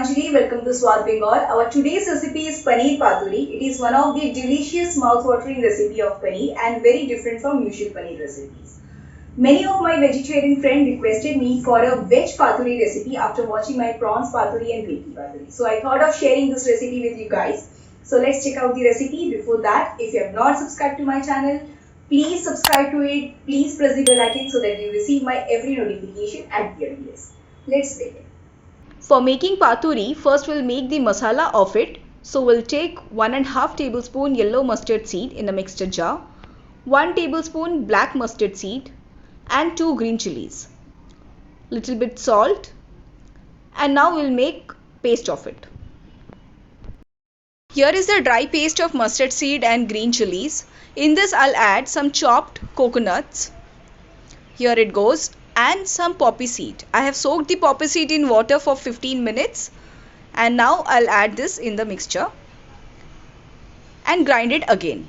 Anjali. Welcome to Swad Bengal. Our today's recipe is paneer paturi. It is one of the delicious mouth-watering recipe of paneer and very different from usual paneer recipes. Many of my vegetarian friends requested me for a veg paturi recipe after watching my prawns paturi and Greeki paturi. So I thought of sharing this recipe with you guys. So let's check out the recipe. Before that, if you have not subscribed to my channel, please subscribe to it. Please press the bell icon so that you receive my every notification at the earliest. Let's begin. For making paturi, first we'll make the masala of it. So we'll take 1.5 tablespoon yellow mustard seed in a mixer jar, 1 tablespoon black mustard seed and 2 green chilies, little bit salt, and now we'll make paste of it. Here is the dry paste of mustard seed and green chilies. In this I'll add some chopped coconuts. Here it goes. And some poppy seed. I have soaked the poppy seed in water for 15 minutes and now I'll add this in the mixture and grind it again.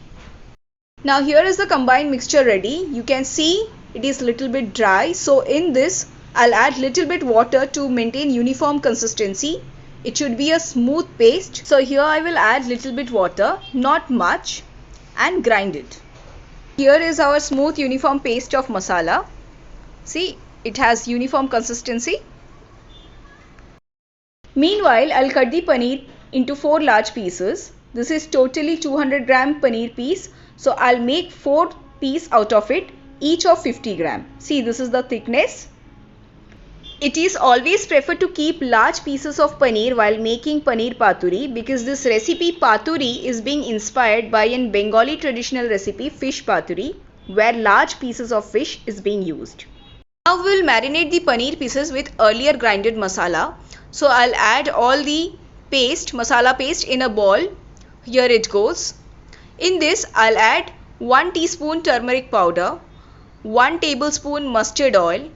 Now here is the combined mixture ready. You can see it is little bit dry, so in this I'll add little bit water to maintain uniform consistency. It should be a smooth paste. So here I will add little bit water, not much, and grind it. Here is our smooth uniform paste of masala. See, it has uniform consistency. Meanwhile, I'll cut the paneer into 4 large pieces. This is totally 200 gram paneer piece. So I'll make 4 pieces out of it, each of 50 gram. See, this is the thickness. It is always preferred to keep large pieces of paneer while making paneer paturi because this recipe paturi is being inspired by a Bengali traditional recipe fish paturi where large pieces of fish is being used. Now we will marinate the paneer pieces with earlier grinded masala. So I'll add all the paste, masala paste in a bowl. Here it goes. In this I'll add 1 teaspoon turmeric powder, 1 tablespoon mustard oil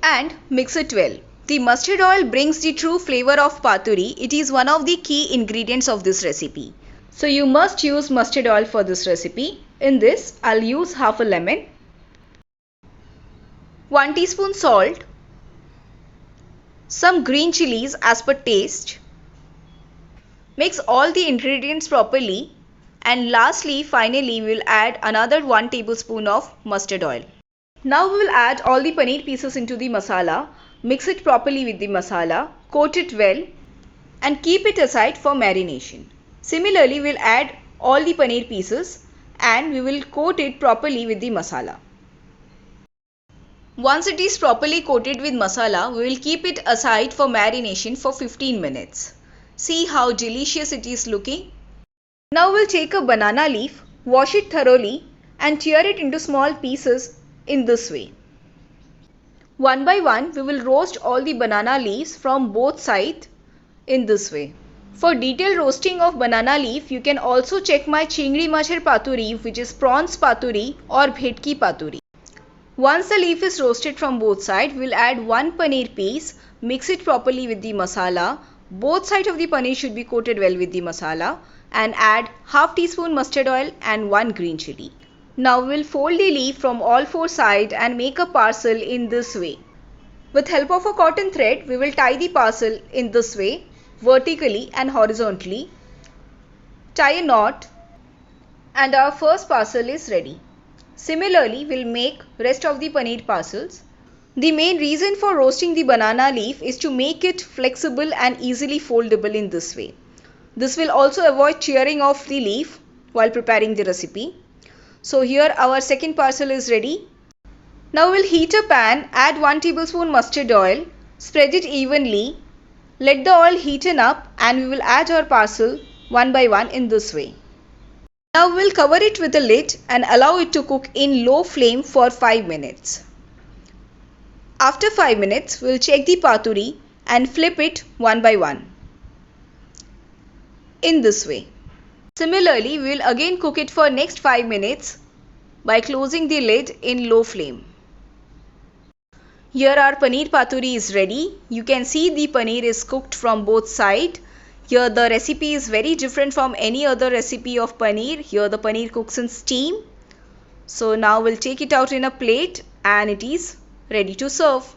and mix it well. The mustard oil brings the true flavor of paturi. It is one of the key ingredients of this recipe. So you must use mustard oil for this recipe. In this I'll use half a lemon, 1 teaspoon salt, some green chilies as per taste. Mix all the ingredients properly and lastly finally we will add another 1 tablespoon of mustard oil. Now we will add all the paneer pieces into the masala, mix it properly with the masala, coat it well and keep it aside for marination. Similarly we will add all the paneer pieces and we will coat it properly with the masala. Once it is properly coated with masala, we will keep it aside for marination for 15 minutes. See how delicious it is looking. Now we'll take a banana leaf, wash it thoroughly and tear it into small pieces in this way. One by one, we will roast all the banana leaves from both sides in this way. For detailed roasting of banana leaf, you can also check my chingri machar paturi, which is prawns paturi or bhetki paturi. Once the leaf is roasted from both sides, we will add 1 paneer piece, mix it properly with the masala. Both sides of the paneer should be coated well with the masala and add half teaspoon mustard oil and 1 green chili. Now we will fold the leaf from all 4 sides and make a parcel in this way. With help of a cotton thread, we will tie the parcel in this way, vertically and horizontally. Tie a knot and our first parcel is ready. Similarly, we'll make rest of the paneer parcels. The main reason for roasting the banana leaf is to make it flexible and easily foldable in this way. This will also avoid tearing off the leaf while preparing the recipe. So here our second parcel is ready. Now we'll heat a pan, add 1 tablespoon mustard oil, spread it evenly, let the oil heaten up and we will add our parcel one by one in this way. Now we'll cover it with a lid and allow it to cook in low flame for 5 minutes. After 5 minutes, we'll check the paturi and flip it one by one. In this way. Similarly, we will again cook it for next 5 minutes by closing the lid in low flame. Here our paneer paturi is ready. You can see the paneer is cooked from both sides. Here the recipe is very different from any other recipe of paneer. Here the paneer cooks in steam. So now we'll take it out in a plate and it is ready to serve.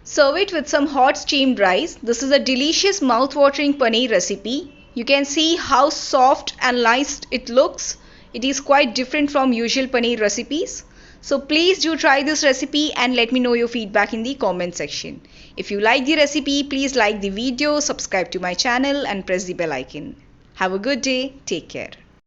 Serve it with some hot steamed rice. This is a delicious mouth-watering paneer recipe. You can see how soft and nice it looks. It is quite different from usual paneer recipes. So please do try this recipe and let me know your feedback in the comment section. If you like the recipe, please like the video, subscribe to my channel and press the bell icon. Have a good day. Take care.